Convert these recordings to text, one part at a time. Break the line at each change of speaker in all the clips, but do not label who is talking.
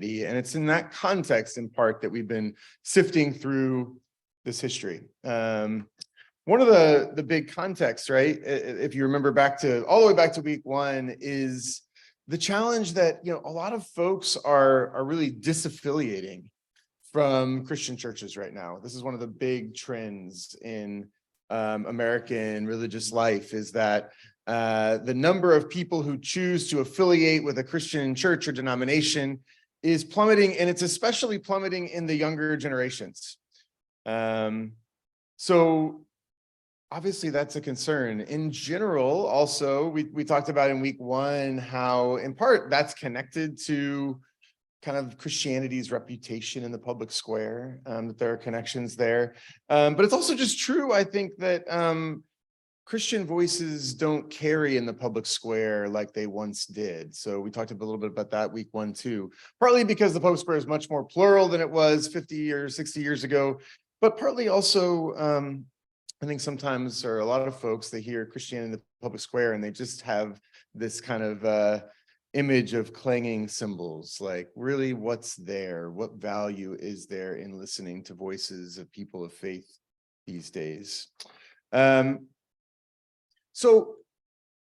And it's in that context, in part, that we've been sifting through this history. One of the big contexts, right, if you remember all the way back to week one, is the challenge that, a lot of folks are really disaffiliating from Christian churches right now. This is one of the big trends in American religious life, is that the number of people who choose to affiliate with a Christian church or denomination is plummeting, and it's especially plummeting in the younger generations. So obviously that's a concern. In general, also, we talked about in week one how, in part, that's connected to kind of Christianity's reputation in the public square, that there are connections there. But it's also just true, I think, that Christian voices don't carry in the public square like they once did. So we talked a little bit about that week one, too. Partly because the public square is much more plural than it was 50 or 60 years ago, but partly also, I think sometimes, or a lot of folks, they hear Christianity in the public square and they just have this kind of image of clanging cymbals. Like, really, what's there? What value is there in listening to voices of people of faith these days? So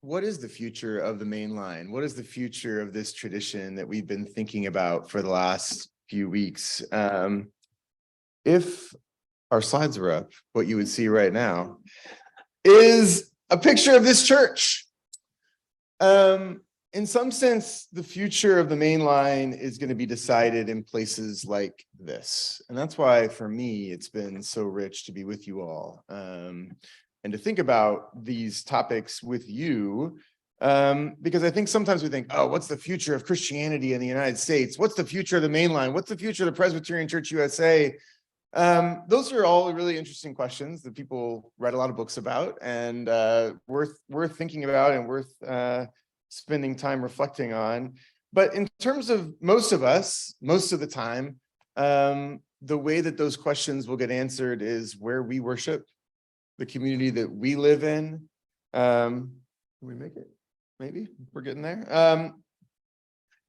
what is the future of the Mainline? What is the future of this tradition that we've been thinking about for the last few weeks? If our slides are up, what you would see right now is a picture of this church. In some sense, the future of the Mainline is going to be decided in places like this. And that's why, for me, it's been so rich to be with you all, and to think about these topics with you, because I think sometimes we think, oh, what's the future of Christianity in the United States? What's the future of the Mainline? What's the future of the Presbyterian Church USA? Those are all really interesting questions that people write a lot of books about, and worth thinking about and worth spending time reflecting on. But in terms of most of us, most of the time, the way that those questions will get answered is where we worship, the community that we live in. Can we make it? Maybe we're getting there.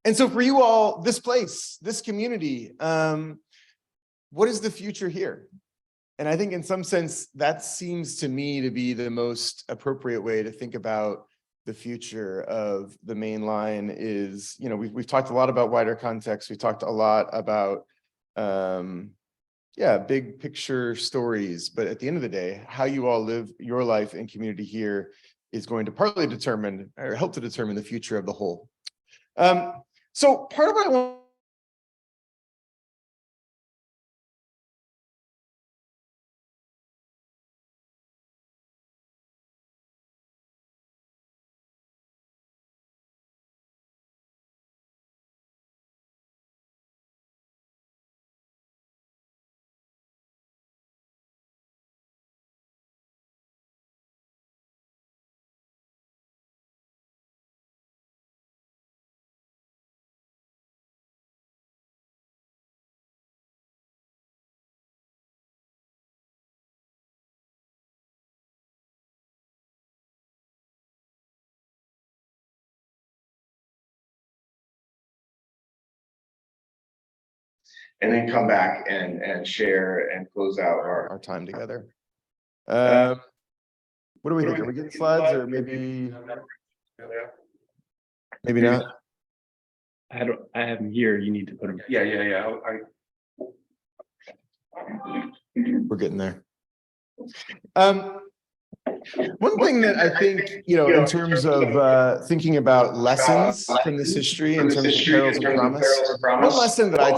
And so for you all, this place, this community, what is the future here? And I think in some sense, that seems to me to be the most appropriate way to think about the future of the Mainline. Is, we've talked a lot about wider context. We talked a lot about, big picture stories. But at the end of the day, how you all live your life and community here is going to partly determine, or help to determine, the future of the whole. So part of what I want and then come back and share and close out our time together. What do we think? Are we getting slides, or maybe not?
I have them here. You need to put them.
Yeah.
We're getting there. One thing that I think, in terms of thinking about lessons from this history, in terms of perils and promise, one lesson that I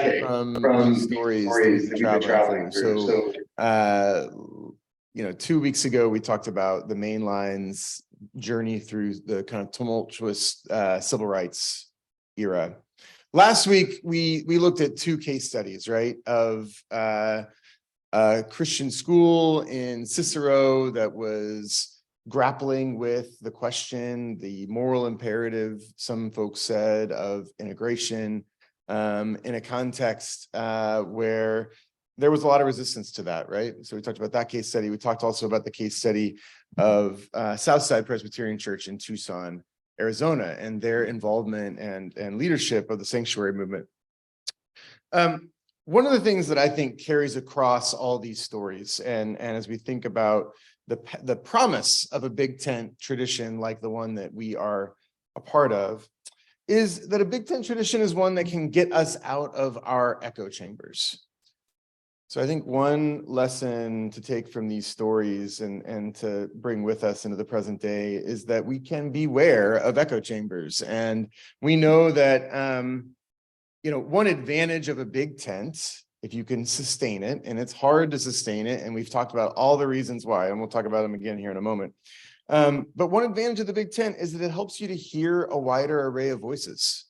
take from these stories that we've been traveling through. So, 2 weeks ago, we talked about the Mainline's journey through the kind of tumultuous civil rights era. Last week, we looked at 2 case studies, right, of a Christian school in Cicero that was grappling with the question, the moral imperative, some folks said, of integration, in a context where there was a lot of resistance to that, right? So we talked about that case study. We talked also about the case study of Southside Presbyterian Church in Tucson, Arizona and their involvement and leadership of the sanctuary movement. One of the things that I think carries across all these stories, and as we think about the promise of a big tent tradition like the one that we are a part of, is that a big tent tradition is one that can get us out of our echo chambers. So I think one lesson to take from these stories and to bring with us into the present day is that we can beware of echo chambers. And we know that, one advantage of a big tent, if you can sustain it, and it's hard to sustain it, and we've talked about all the reasons why, and we'll talk about them again here in a moment. But one advantage of the big tent is that it helps you to hear a wider array of voices.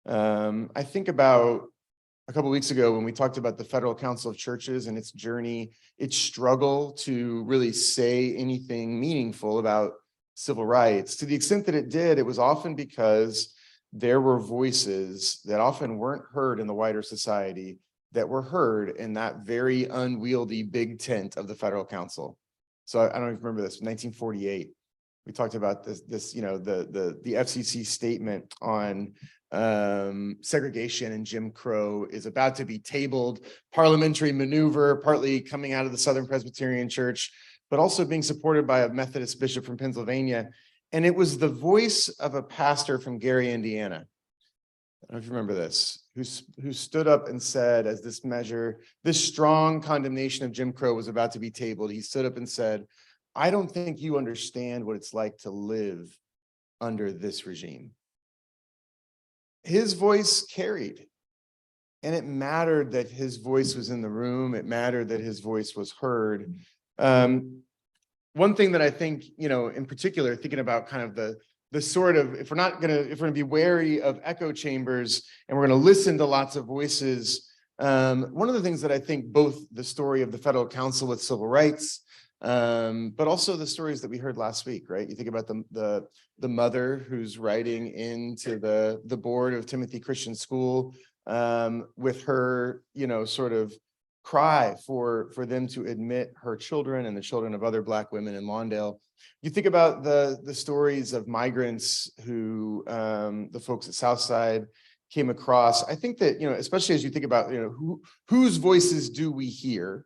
I think about a couple of weeks ago when we talked about the Federal Council of Churches and its journey, its struggle to really say anything meaningful about civil rights. To the extent that it did, it was often because there were voices that often weren't heard in the wider society that were heard in that very unwieldy big tent of the Federal Council. So I don't even remember this, 1948. We talked about the FCC statement on segregation and Jim Crow is about to be tabled, parliamentary maneuver, partly coming out of the Southern Presbyterian Church, but also being supported by a Methodist bishop from Pennsylvania. And it was the voice of a pastor from Gary, Indiana. I don't know if you remember this, who stood up and said, as this strong condemnation of Jim Crow was about to be tabled, he stood up and said, "I don't think you understand what it's like to live under this regime." His voice carried, and it mattered that his voice was in the room. It mattered that his voice was heard. One thing that I think, in particular, thinking about kind of the sort of, if we're going to be wary of echo chambers and we're going to listen to lots of voices, one of the things that I think both the story of the Federal Council with civil rights, but also the stories that we heard last week, right? You think about the mother who's writing into the board of Timothy Christian School with her, sort of cry for them to admit her children and the children of other Black women in Lawndale. You think about the stories of migrants who the folks at Southside came across. I think that, especially as you think about, whose voices do we hear?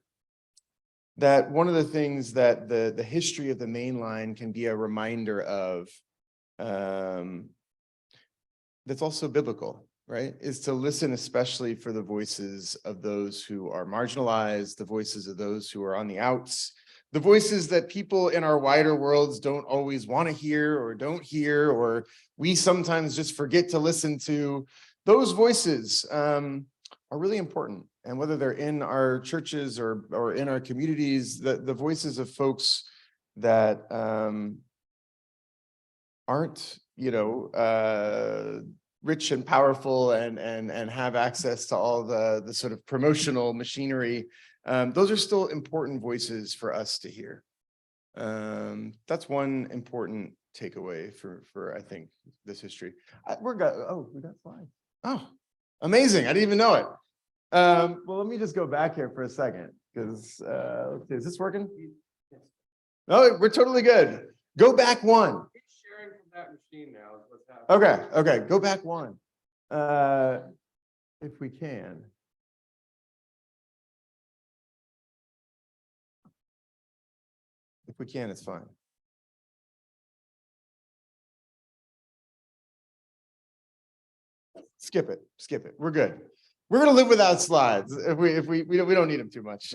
That one of the things that the history of the Mainline can be a reminder of, that's also biblical, right? Is to listen especially for the voices of those who are marginalized, the voices of those who are on the outs, the voices that people in our wider worlds don't always want to hear or don't hear, or we sometimes just forget to listen to. Those voices are really important. And whether they're in our churches or in our communities, the voices of folks that aren't, rich and powerful and have access to all the sort of promotional machinery, those are still important voices for us to hear. That's one important takeaway for I think this history. We got slides. Oh, amazing! I didn't even know it. Well, let me just go back here for a second because let's see, is this working? No, we're totally good. Go back one.
Sharing from that machine now is what's happening.
Okay, go back one. If we can. If we can, it's fine. Skip it. We're good. We're gonna live without slides if we don't need them too much.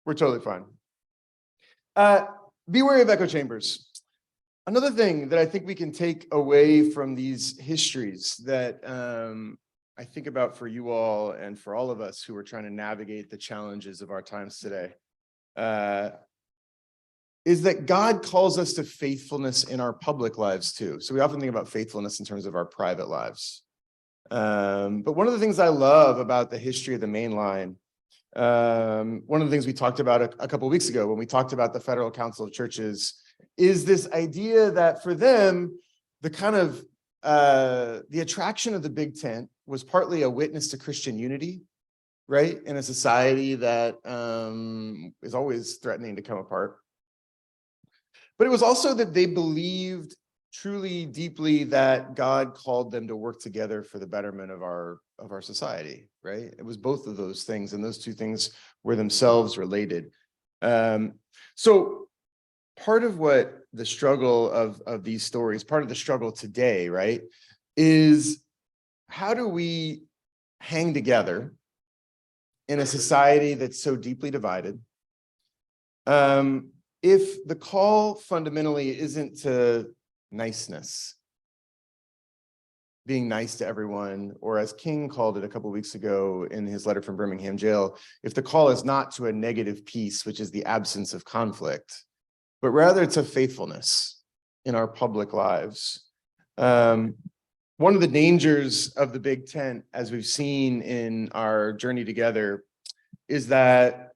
We're totally fine. Be wary of echo chambers. Another thing that I think we can take away from these histories that I think about for you all and for all of us who are trying to navigate the challenges of our times today is that God calls us to faithfulness in our public lives too. So we often think about faithfulness in terms of our private lives. But one of the things I love about the history of the Mainline, one of the things we talked about a couple of weeks ago when we talked about the Federal Council of Churches is this idea that for them, the kind of the attraction of the big tent was partly a witness to Christian unity, right? In a society that is always threatening to come apart. But it was also that they believed truly deeply that God called them to work together for the betterment of our society, right? It was both of those things, and those two things were themselves related. So part of what the struggle of these stories, part of the struggle today, right, is how do we hang together in a society that's so deeply divided? If the call fundamentally isn't to niceness, being nice to everyone, or as King called it a couple of weeks ago in his letter from Birmingham jail, if the call is not to a negative peace, which is the absence of conflict, but rather to faithfulness in our public lives. One of the dangers of the big tent, as we've seen in our journey together, is that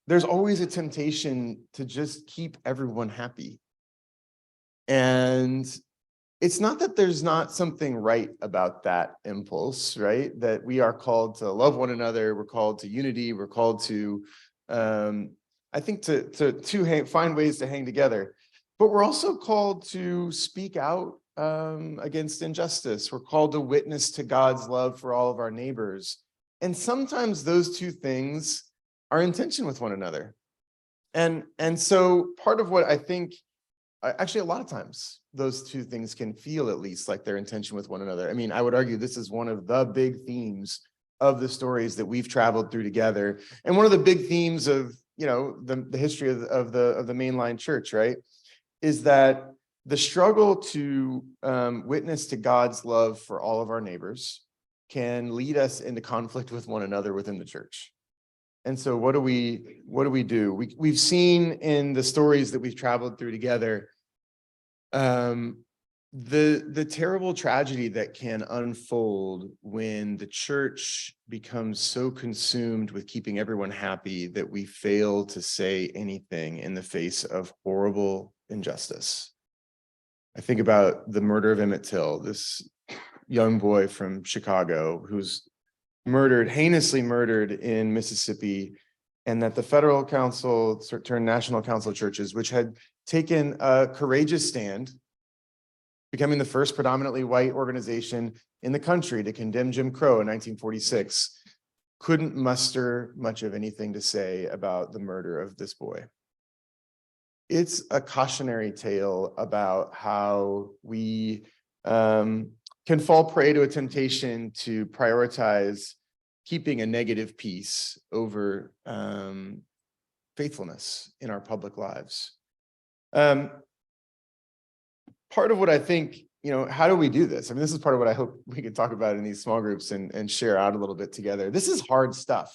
there's always a temptation to just keep everyone happy. And it's not that there's not something right about that impulse, right? That we are called to love one another, we're called to unity, we're called to, I think, to find ways to hang together. But we're also called to speak out against injustice. We're called to witness to God's love for all of our neighbors. And sometimes those two things are in tension with one another. And so part of what I think, actually a lot of times, those two things can feel at least like they're in tension with one another. I mean, I would argue this is one of the big themes of the stories that we've traveled through together. And one of the big themes of, you know, the history of the mainline church, right, is that the struggle to witness to God's love for all of our neighbors can lead us into conflict with one another within the church. And so what do we do? We've seen in the stories that we've traveled through together, the terrible tragedy that can unfold when the church becomes so consumed with keeping everyone happy that we fail to say anything in the face of horrible injustice. I think about the murder of Emmett Till, this young boy from Chicago who's heinously murdered in Mississippi, and that the federal council turned national council churches, which had taken a courageous stand, becoming the first predominantly white organization in the country to condemn Jim Crow in 1946, couldn't muster much of anything to say about the murder of this boy. It's a cautionary tale about how we can fall prey to a temptation to prioritize keeping a negative peace over faithfulness in our public lives. Part of what I think, you know, how do we do this? I mean, this is part of what I hope we can talk about in these small groups and share out a little bit together. This is hard stuff.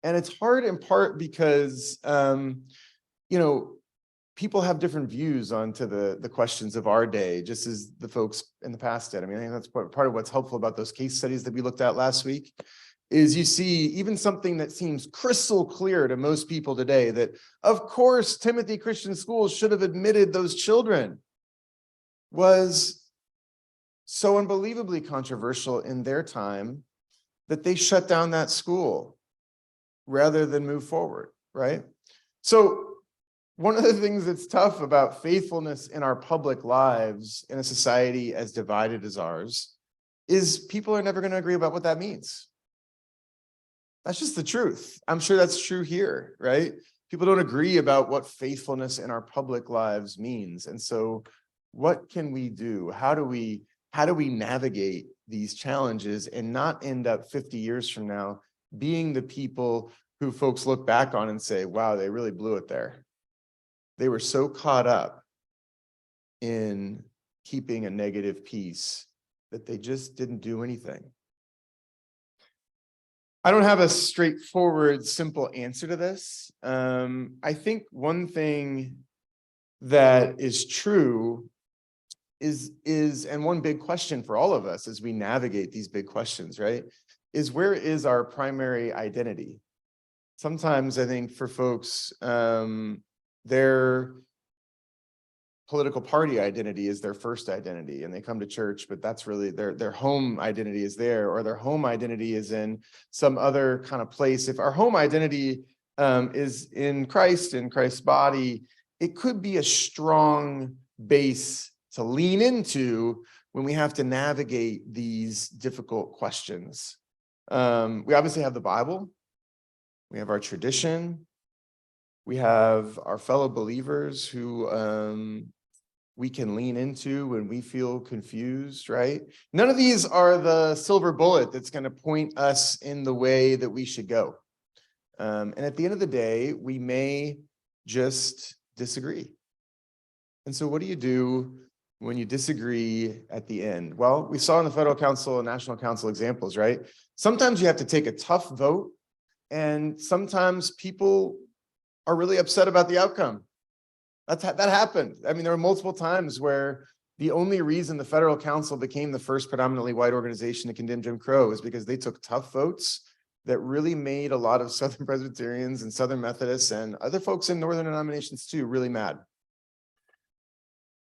And it's hard in part because, you know, people have different views onto the questions of our day, just as the folks in the past did. I mean, I think that's part of what's helpful about those case studies that we looked at last week, is you see even something that seems crystal clear to most people today, that of course Timothy Christian Schools should have admitted those children, was so unbelievably controversial in their time that they shut down that school rather than move forward, right? So one of the things that's tough about faithfulness in our public lives in a society as divided as ours is people are never going to agree about what that means. That's just the truth. I'm sure that's true here, right? People don't agree about what faithfulness in our public lives means. And so what can we do? How do we navigate these challenges and not end up 50 years from now being the people who folks look back on and say, wow, they really blew it there. They were so caught up in keeping a negative peace that they just didn't do anything. I don't have a straightforward, simple answer to this. I think one thing that is true is, and one big question for all of us as we navigate these big questions, right, is where is our primary identity? Sometimes I think for folks, they're political party identity is their first identity, and they come to church, but that's really their home identity is there, or their home identity is in some other kind of place. If our home identity is in Christ's body, it could be a strong base to lean into when we have to navigate these difficult questions. We obviously have the Bible, we have our tradition, we have our fellow believers who we can lean into when we feel confused, right? None of these are the silver bullet that's going to point us in the way that we should go. And at the end of the day, we may just disagree. And so what do you do when you disagree at the end? Well, we saw in the federal council and national council examples, right? Sometimes you have to take a tough vote, and sometimes people are really upset about the outcome. That happened. I mean, there were multiple times where the only reason the federal council became the first predominantly white organization to condemn Jim Crow is because they took tough votes that really made a lot of Southern Presbyterians and Southern Methodists and other folks in Northern denominations too really mad.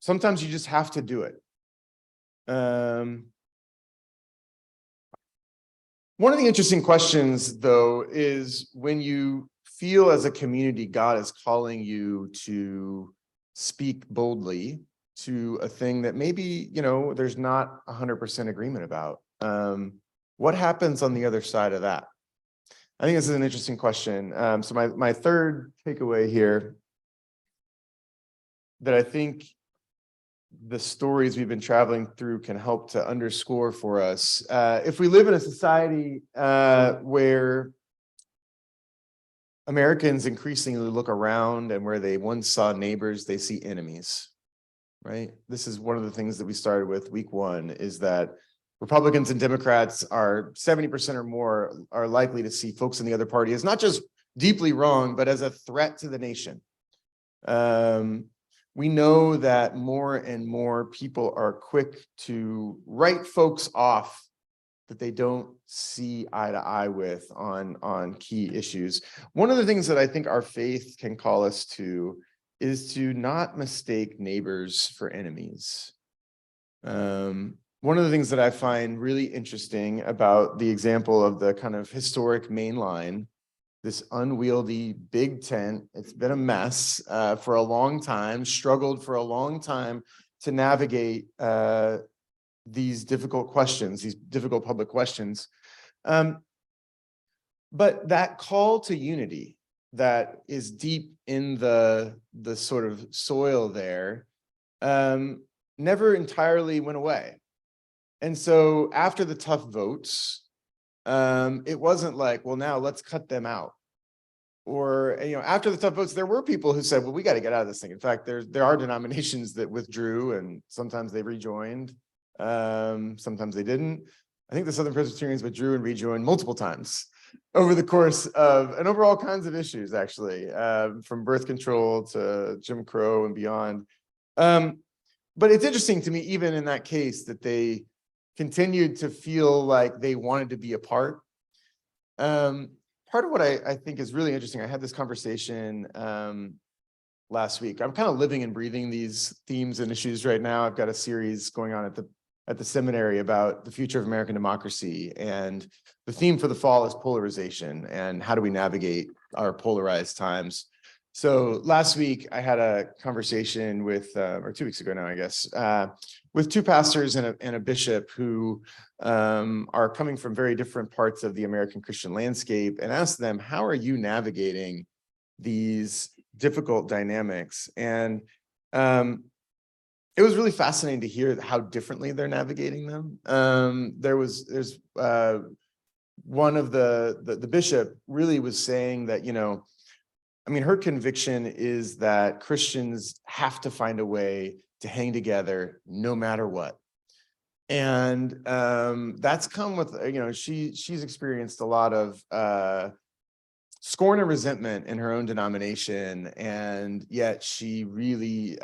Sometimes you just have to do it. One of the interesting questions, though, is when you feel as a community God is calling you to speak boldly to a thing that maybe, there's not 100% agreement about. What happens on the other side of that? I think this is an interesting question. So my third takeaway here that I think the stories we've been traveling through can help to underscore for us. If we live in a society where Americans increasingly look around, and where they once saw neighbors, they see enemies, right? This is one of the things that we started with week one, is that Republicans and Democrats are 70% or more are likely to see folks in the other party as not just deeply wrong, but as a threat to the nation. We know that more and more people are quick to write folks off that they don't see eye to eye with on key issues. One of the things that I think our faith can call us to is to not mistake neighbors for enemies. One of the things that I find really interesting about the example of the kind of historic Mainline, this unwieldy big tent, it's been a mess for a long time, struggled for a long time to navigate these difficult questions, these difficult public questions. But that call to unity that is deep in the sort of soil there never entirely went away. And so after the tough votes, it wasn't like, well, now let's cut them out. Or, after the tough votes, there were people who said, well, we got to get out of this thing. In fact, there are denominations that withdrew, and sometimes they rejoined. Sometimes they didn't. I think the Southern Presbyterians withdrew and rejoined multiple times over the course of, and over all kinds of issues, actually, from birth control to Jim Crow and beyond. But it's interesting to me, even in that case, that they continued to feel like they wanted to be a part. Part of what I think is really interesting, I had this conversation last week. I'm kind of living and breathing these themes and issues right now. I've got a series going on at the seminary about the future of American democracy, and the theme for the fall is polarization and how do we navigate our polarized times. So last week I had a conversation with, or 2 weeks ago now, I guess, with two pastors and a bishop who are coming from very different parts of the American Christian landscape, and asked them, how are you navigating these difficult dynamics? And it was really fascinating to hear how differently they're navigating them. There's one of the bishop really was saying that, her conviction is that Christians have to find a way to hang together no matter what. And that's come with, she's experienced a lot of scorn and resentment in her own denomination, and yet she really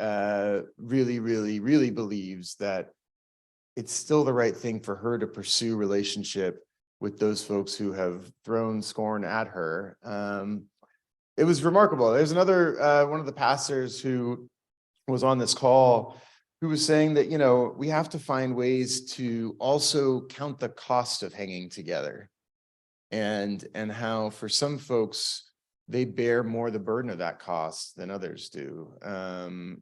believes that it's still the right thing for her to pursue relationship with those folks who have thrown scorn at her. It was remarkable. There's another one of the pastors who was on this call who was saying that, we have to find ways to also count the cost of hanging together, and how for some folks, they bear more the burden of that cost than others do.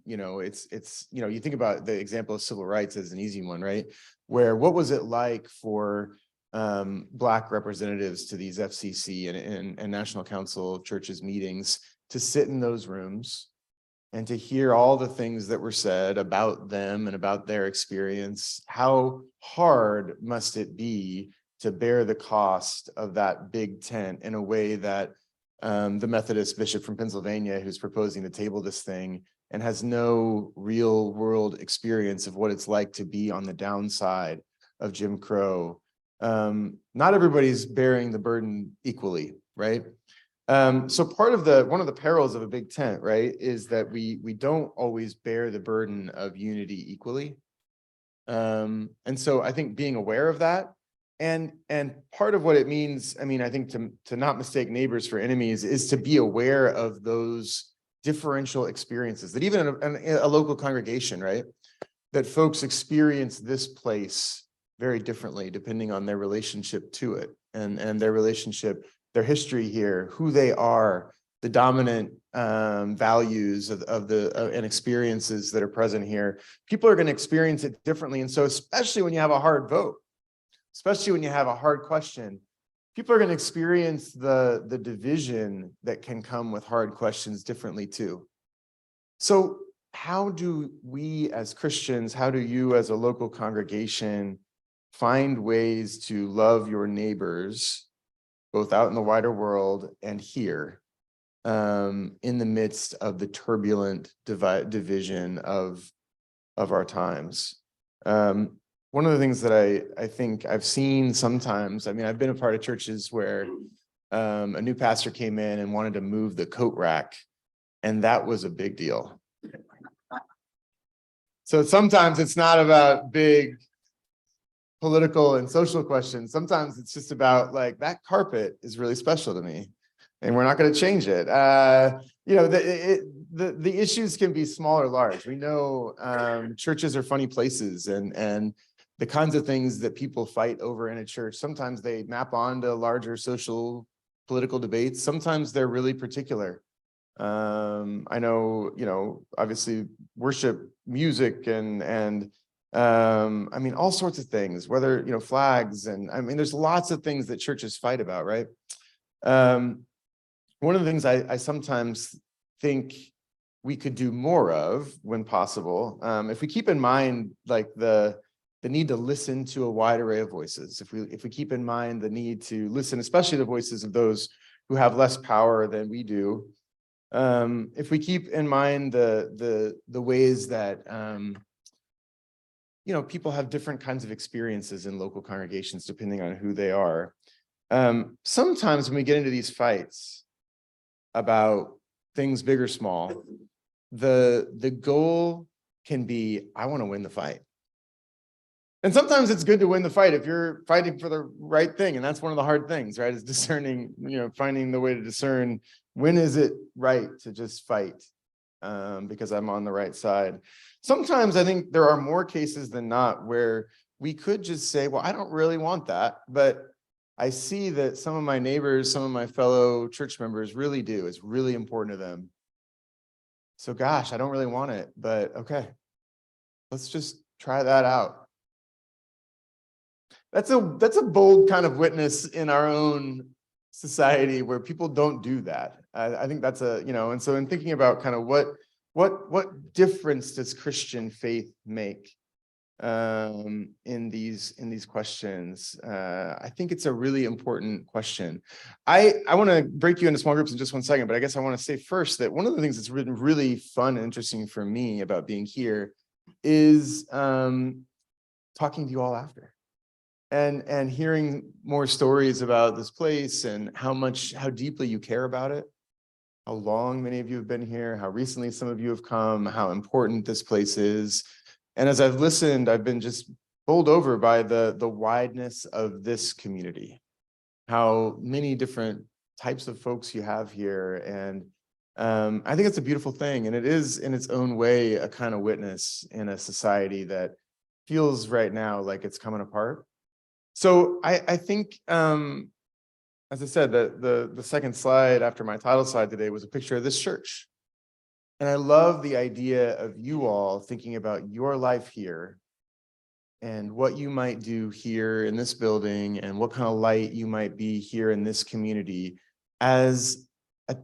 You think about the example of civil rights as an easy one, right? Where what was it like for Black representatives to these FCC and National Council of Churches meetings to sit in those rooms and to hear all the things that were said about them and about their experience? How hard must it be to bear the cost of that big tent in a way that the Methodist bishop from Pennsylvania, who's proposing to table this thing and has no real world experience of what it's like to be on the downside of Jim Crow. Not everybody's bearing the burden equally, right? So one of the perils of a big tent, right, is that we don't always bear the burden of unity equally. And so I think being aware of that, and part of what it means, I think to not mistake neighbors for enemies is to be aware of those differential experiences that even in a local congregation, right, that folks experience this place very differently depending on their relationship to it and their relationship, their history here, who they are, the dominant values and experiences that are present here. People are going to experience it differently. And so especially when you have a hard vote, especially when you have a hard question, people are going to experience the division that can come with hard questions differently too. So how do we as Christians, how do you as a local congregation find ways to love your neighbors, both out in the wider world and here, in the midst of the turbulent division of our times? One of the things that I think I've seen sometimes, I've been a part of churches where a new pastor came in and wanted to move the coat rack, and that was a big deal. So sometimes it's not about big political and social questions. Sometimes it's just about like, that carpet is really special to me and we're not going to change it. The issues can be small or large. We know churches are funny places, and the kinds of things that people fight over in a church, sometimes they map onto larger social political debates. Sometimes they're really particular. I know, obviously worship music and all sorts of things, whether, flags, and there's lots of things that churches fight about, right? One of the things I sometimes think we could do more of when possible, if we keep in mind like the need to listen to a wide array of voices, if we keep in mind the need to listen, especially the voices of those who have less power than we do, if we keep in mind the ways that people have different kinds of experiences in local congregations depending on who they are. Sometimes when we get into these fights about things big or small, the goal can be, I want to win the fight. And sometimes it's good to win the fight if you're fighting for the right thing. And that's one of the hard things, right? Is discerning, finding the way to discern when is it right to just fight because I'm on the right side. Sometimes I think there are more cases than not where we could just say, well, I don't really want that, but I see that some of my neighbors, some of my fellow church members really do. It's really important to them. So gosh, I don't really want it, but okay, let's just try that out. That's a bold kind of witness in our own society where people don't do that. I think that's and so in thinking about kind of what difference does Christian faith make in these questions? I think it's a really important question. I want to break you into small groups in just one second, but I guess I want to say first that one of the things that's been really fun and interesting for me about being here is talking to you all after. And hearing more stories about this place and how deeply you care about it, how long many of you have been here, how recently some of you have come, how important this place is. And as I've listened, I've been just bowled over by the wideness of this community, how many different types of folks you have here, and I think it's a beautiful thing, and it is in its own way a kind of witness in a society that feels right now like it's coming apart. So I think, as I said, the second slide after my title slide today was a picture of this church. And I love the idea of you all thinking about your life here and what you might do here in this building and what kind of light you might be here in this community as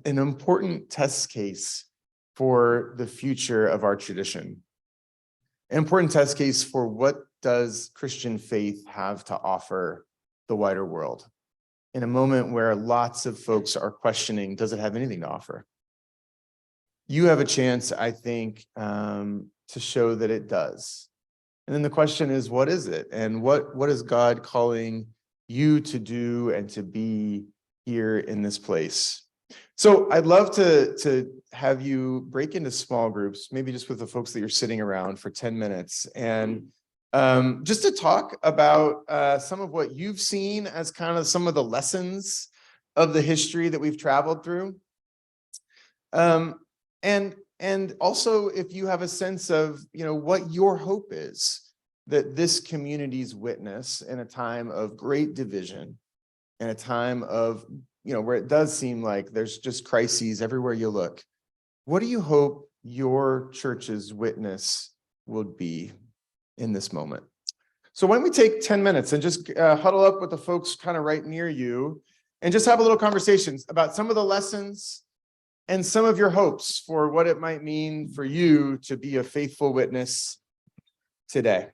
an important test case for the future of our tradition. An important test case for what does Christian faith have to offer the wider world in a moment where lots of folks are questioning, does it have anything to offer? You have a chance, I think, to show that it does. And then the question is, what is it? And what is God calling you to do and to be here in this place? So I'd love to have you break into small groups, maybe just with the folks that you're sitting around for 10 minutes. And just to talk about some of what you've seen as kind of some of the lessons of the history that we've traveled through. And also if you have a sense of, what your hope is that this community's witness in a time of great division, in a time of, where it does seem like there's just crises everywhere you look. What do you hope your church's witness would be in this moment? So why don't we take 10 minutes and just huddle up with the folks kind of right near you and just have a little conversations about some of the lessons and some of your hopes for what it might mean for you to be a faithful witness today.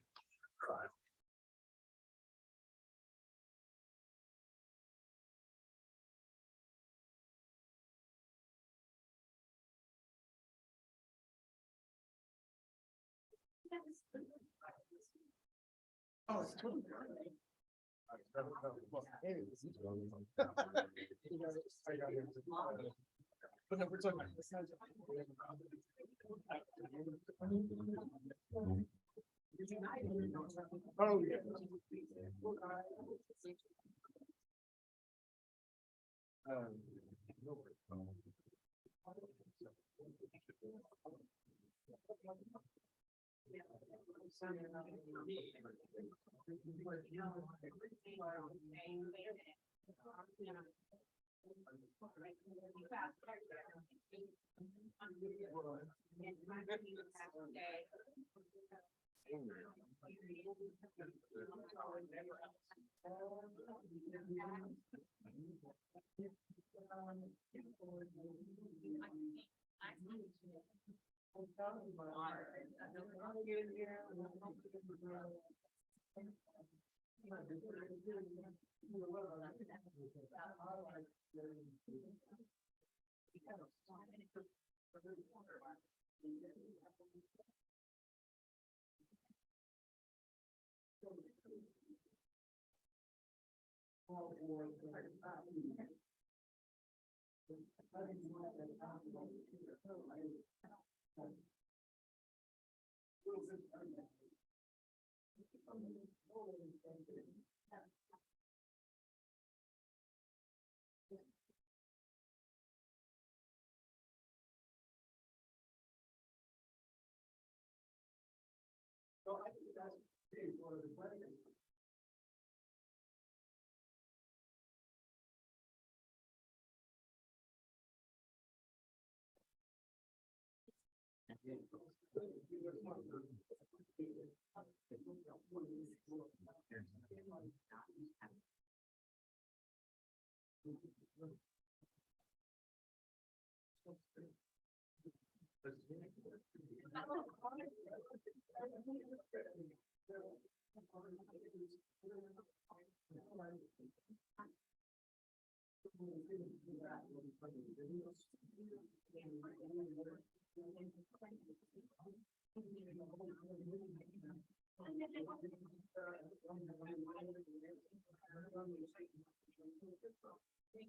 And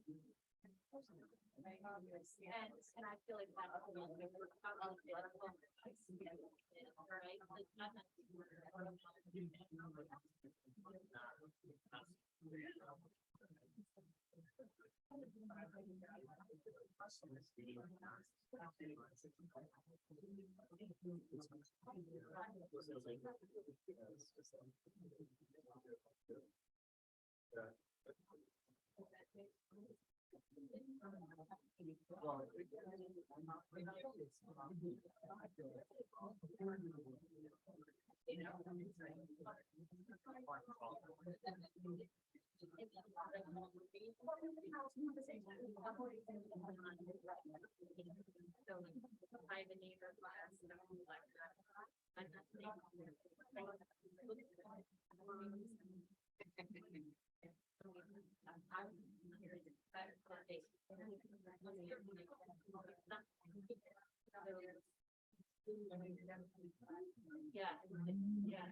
I feel like that's a little bit by the neighbor class. Yeah, yeah.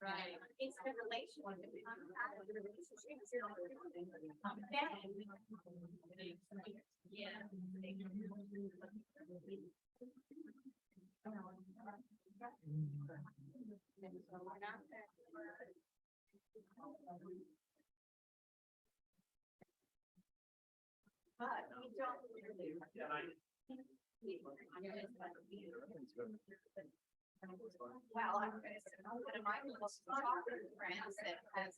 Right. It's the relationship. Yeah. But we don't really. Well, I'm going to say, one of my most popular friends that has.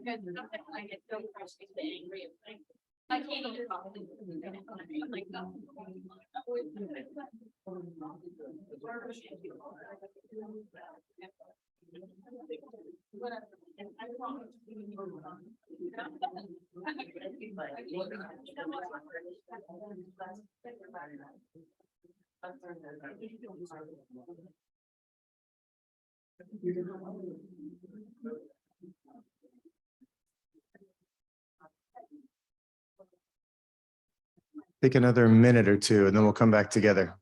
Because I get so frustrated and angry. I can't even talk to them. Like, no.
Take another minute or two, and then we'll come back together.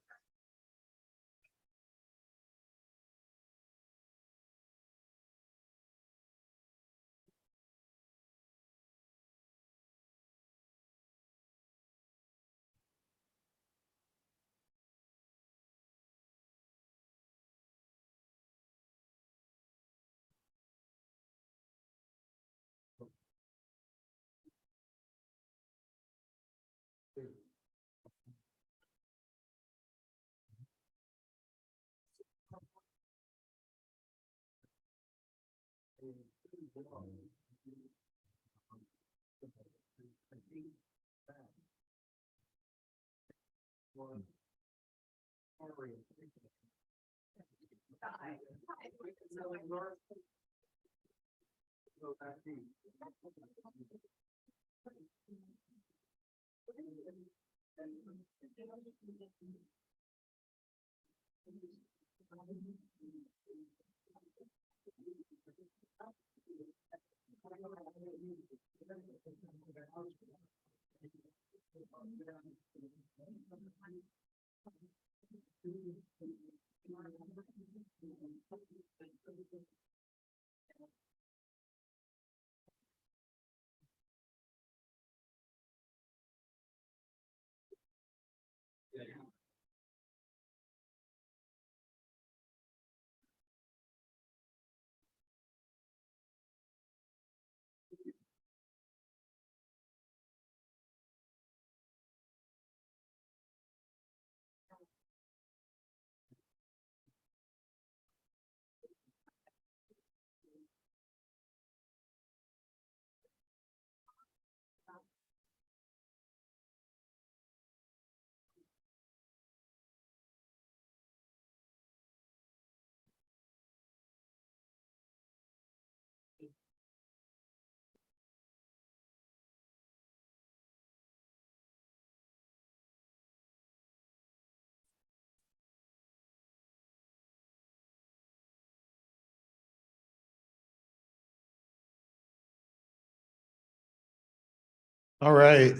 All right.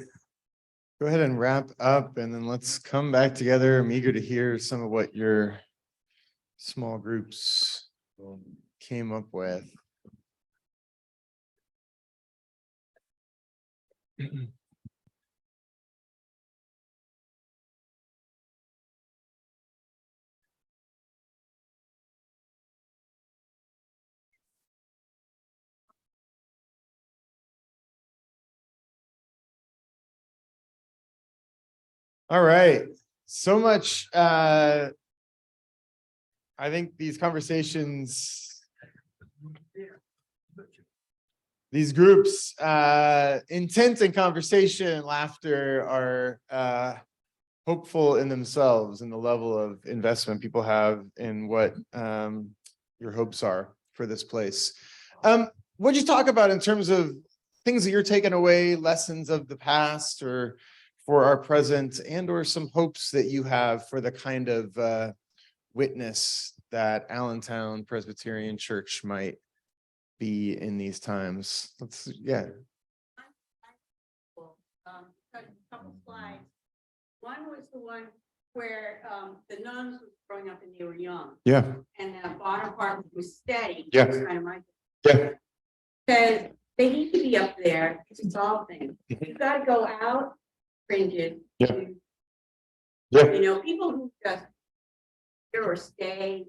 Go ahead and wrap up and then let's come back together. I'm eager to hear some of what your small groups came up with. All right. So much. I think these conversations, these groups, intent and conversation and laughter are hopeful in themselves and the level of investment people have in what your hopes are for this place. What'd you talk about in terms of things that you're taking away, lessons of the past or for our present, and or some hopes that you have for the kind of witness that Allentown Presbyterian Church might be in these times? Yeah.
Couple slides. One was the one where the nuns were growing up and they were young.
Yeah.
And the bottom part was steady.
Yeah.
Kind of right.
Yeah.
Because they need to be up there. It's all things. You got to go out fringes.
Yeah.
Yeah. You know, people who just here or stay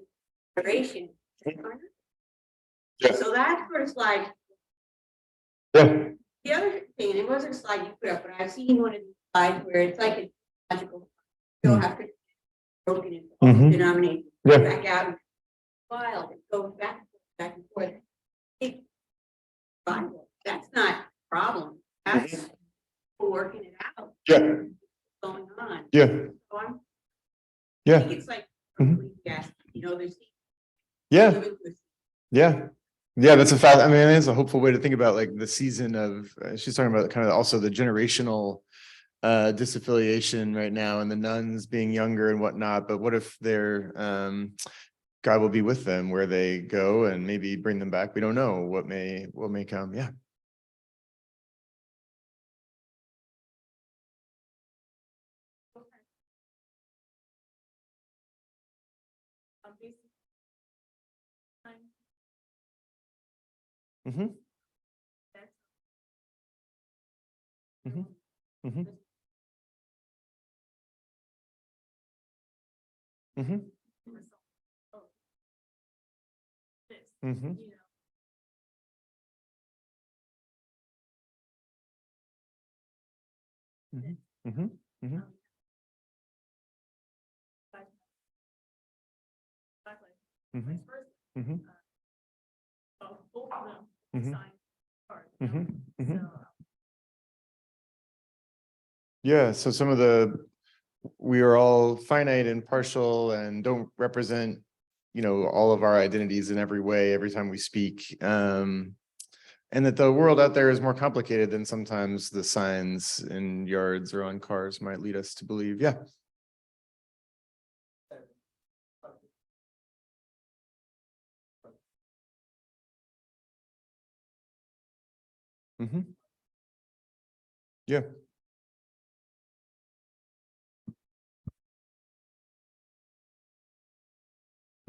duration.
Yeah.
So that sort of slide.
Yeah.
The other thing, and it wasn't a slide you put up, but I've seen one of these slides where it's like a logical. You'll have to broken into all denominations.
Yeah.
Back out and file it goes back and forth. Bible. That's not a problem. That's working it out.
Yeah.
Going on.
Yeah.
So I
Yeah.
think it's like yes, you know, there's
Yeah. Yeah. Yeah, that's a fact. I mean, it's a hopeful way to think about like the season of, she's talking about kind of also the generational disaffiliation right now and the nuns being younger and whatnot. But what if they're God will be with them where they go and maybe bring them back? We don't know what may come. Yeah. Mm-hmm. Mm-hmm. Mm-hmm. Mm-hmm. Mm-hmm. Mm-hmm. Mm-hmm. Mm-hmm. Mm-hmm. Mm-hmm. Mm-hmm. Mm-hmm. Yeah, so some of we are all finite and partial and don't represent, you know, all of our identities in every way every time we speak. And that the world out there is more complicated than sometimes the signs in yards or on cars might lead us to believe. Yeah. Mm-hmm. Yeah.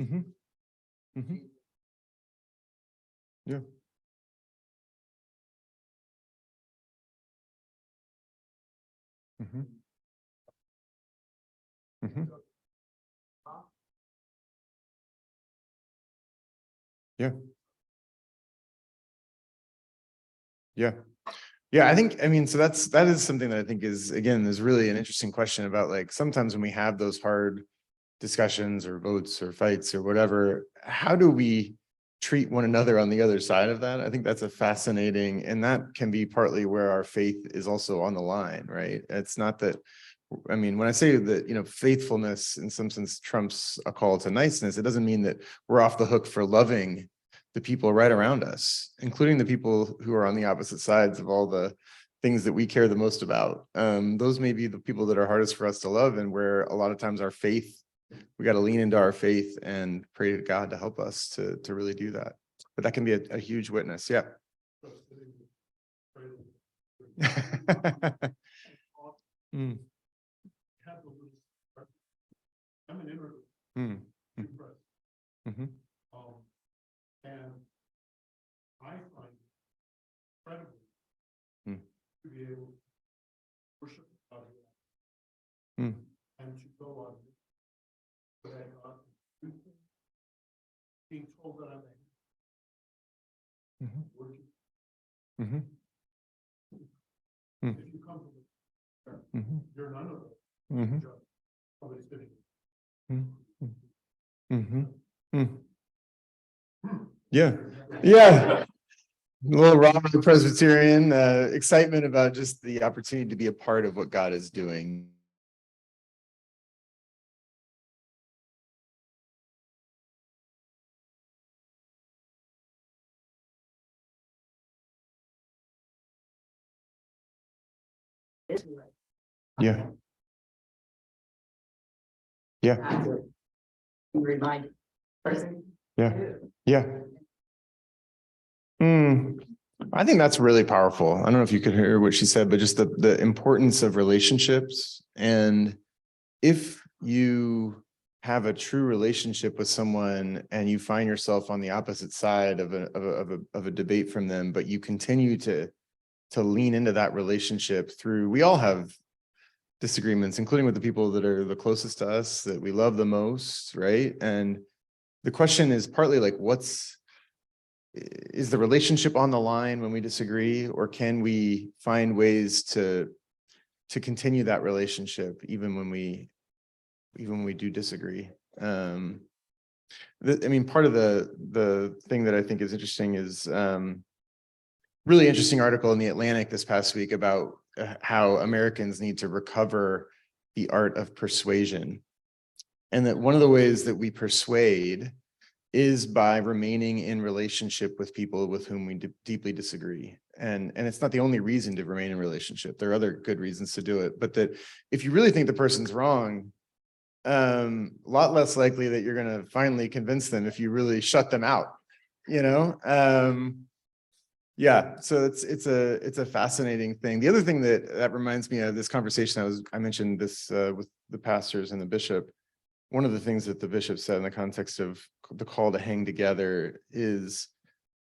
Mm-hmm. Mm-hmm. Yeah. Mm-hmm. Mm-hmm. Yeah. Yeah. Yeah, I mean, so that is something that I think is really an interesting question about like sometimes when we have those hard discussions or votes or fights or whatever, how do we treat one another on the other side of that? I think that's a fascinating, and that can be partly where our faith is also on the line, right? It's not that, I mean, when I say that, you know, faithfulness in some sense trumps a call to niceness, it doesn't mean that we're off the hook for loving the people right around us, including the people who are on the opposite sides of all the things that we care the most about. Those may be the people that are hardest for us to love, and where a lot of times our faith, we got to lean into our faith and pray to God to help us to really do that. But that can be a huge witness. Yeah. Mm,
I'm an introvert.
mm,
Depressed.
mhm,
And I find it incredible
Mm.
to be able to worship God
mm,
and to go on what I got. Being told that I'm
mhm,
working.
mhm,
If you come from the,
mhm,
you're none of those.
mhm,
Just somebody sitting.
mm, mhm, mm. Yeah, yeah. A little raw Presbyterian excitement about just the opportunity to be a part of what God is doing. Yeah. Yeah.
Reminded person.
Yeah. Yeah. I think that's really powerful. I don't know if you could hear what she said, but just the importance of relationships. And if you have a true relationship with someone and you find yourself on the opposite side of a debate from them, but you continue to lean into that relationship through, we all have disagreements, including with the people that are the closest to us, that we love the most, right? And the question is partly like, is the relationship on the line when we disagree, or can we find ways to continue that relationship even when we do disagree? I mean, part of the thing that I think is interesting is really interesting article in the Atlantic this past week about how Americans need to recover the art of persuasion, and that one of the ways that we persuade is by remaining in relationship with people with whom we deeply disagree. And it's not the only reason to remain in relationship. There are other good reasons to do it, but that if you really think the person's wrong, a lot less likely that you're going to finally convince them if you really shut them out, you know? Yeah, so it's a fascinating thing. The other thing that reminds me of this conversation, I mentioned this with the pastors and the bishop. One of the things that the bishop said in the context of the call to hang together is,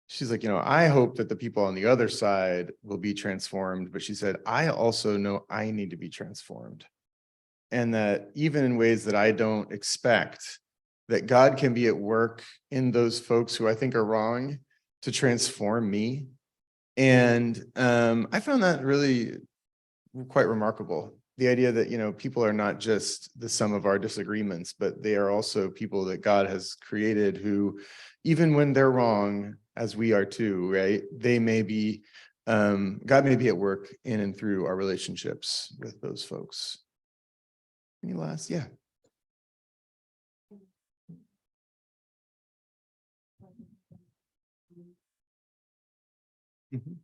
she's like, I hope that the people on the other side will be transformed, but she said, I also know I need to be transformed. And that even in ways that I don't expect, that God can be at work in those folks who I think are wrong to transform me. And I found that really quite remarkable. The idea that, people are not just the sum of our disagreements, but they are also people that God has created who, even when they're wrong, as we are too, right? They may be, God may be at work in and through our relationships with those folks. Any last? Yeah. Mhm.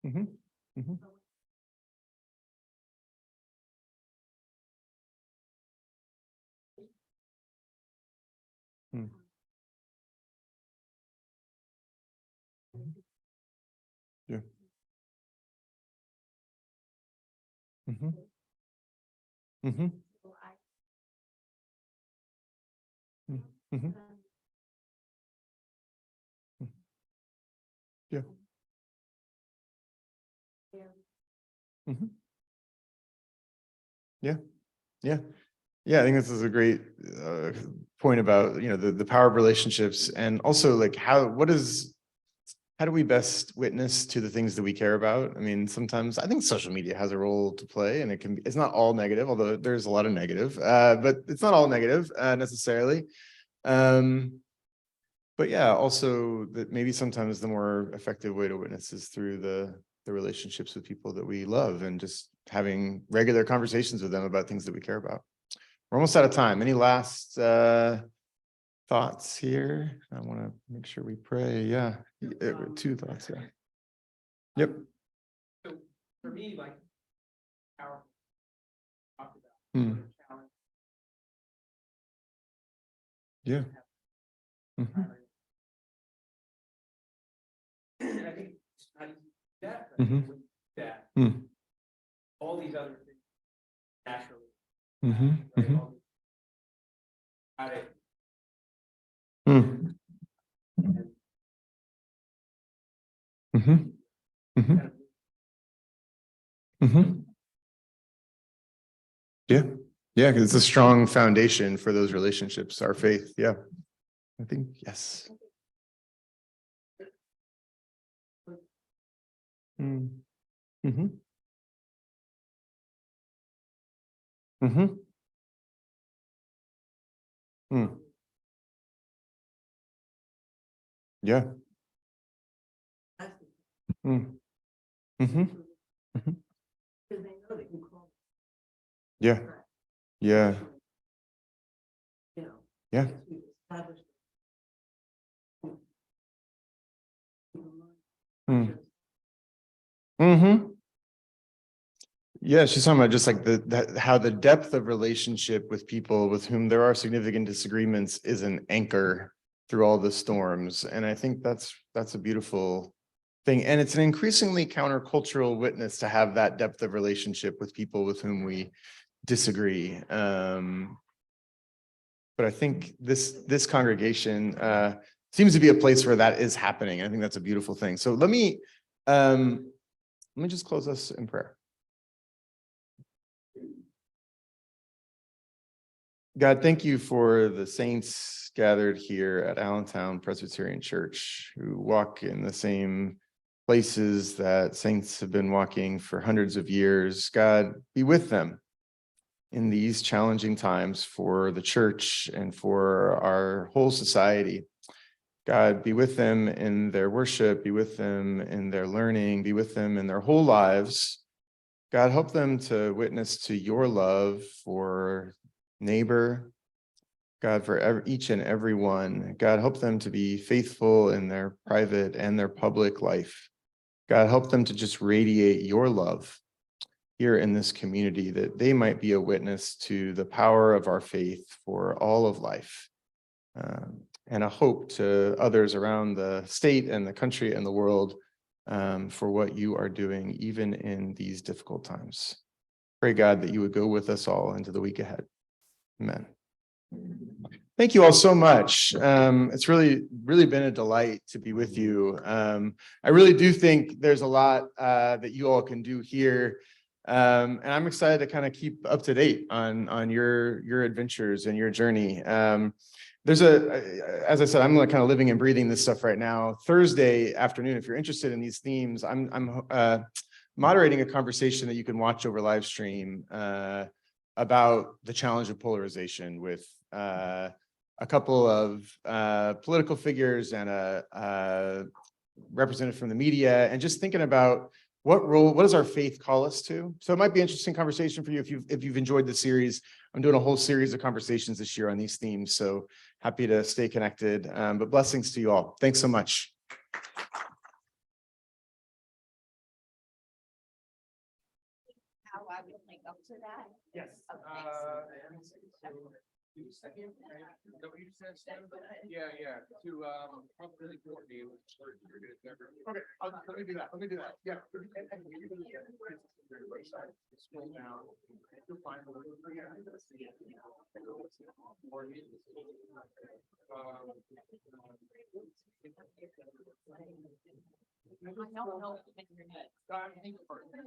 Mhm. Mhm. Mm. Yeah. Mhm. Mhm. Mm. Mhm. Mm. Yeah. Mhm. Yeah. Yeah. Yeah, I think this is a great point about, the power of relationships, and also like how do we best witness to the things that we care about? I mean, sometimes I think social media has a role to play, and it's not all negative, although there's a lot of negative, but it's not all negative necessarily. But yeah, also that maybe sometimes the more effective way to witness is through the relationships with people that we love, and just having regular conversations with them about things that we care about. We're almost out of time. Any last thoughts here? I want to make sure we pray. Yeah, 2 thoughts. Yeah. Yep.
So for me, like, power talked about
Mm.
challenge
Yeah. Mhm.
I think it's not easy to do that, but
Mhm.
with that,
Mm.
all these other things naturally.
Mhm.
Right,
Mhm.
all these- Got it.
Mm. Mhm. Mhm. Mhm. Yeah. Yeah, because it's a strong foundation for those relationships, our faith. Yeah. I think, yes. Mm. Mhm. Mhm. Mm. Yeah. Mm. Mhm. Mhm.
Because they know that you call.
Yeah. Yeah.
You know.
Yeah.
because we've established.
Mm. Mm-hmm. Yeah, she's talking about just like how the depth of relationship with people with whom there are significant disagreements is an anchor through all the storms. And I think that's a beautiful thing. And it's an increasingly countercultural witness to have that depth of relationship with people with whom we disagree. But I think this congregation seems to be a place where that is happening. I think that's a beautiful thing. So let me just close us in prayer. God, thank you for the saints gathered here at Allentown Presbyterian Church who walk in the same places that saints have been walking for hundreds of years. God, be with them in these challenging times for the church and for our whole society. God, be with them in their worship, be with them in their learning, be with them in their whole lives. God, help them to witness to your love for neighbor, God, for each and every one. God, help them to be faithful in their private and their public life. God, help them to just radiate your love here in this community, that they might be a witness to the power of our faith for all of life, and a hope to others around the state and the country and the world, for what you are doing, even in these difficult times. Pray, God, that you would go with us all into the week ahead. Amen. Thank you all so much. It's really been a delight to be with you. I really do think there's a lot that you all can do here. And I'm excited to kind of keep up to date on your adventures and your journey. As I said, I'm like kind of living and breathing this stuff right now. Thursday afternoon, if you're interested in these themes, I'm moderating a conversation that you can watch over live stream about the challenge of polarization with a couple of political figures and a representative from the media, and just thinking about what does our faith call us to? So it might be an interesting conversation for you if you've enjoyed the series. I'm doing a whole series of conversations this year on these themes, so happy to stay connected. But blessings to you all. Thanks so much.
How I will link up to that.
Yes. Yeah. To probably Courtney. Okay, let me do that. Yeah. Scroll down. You'll find
I don't know.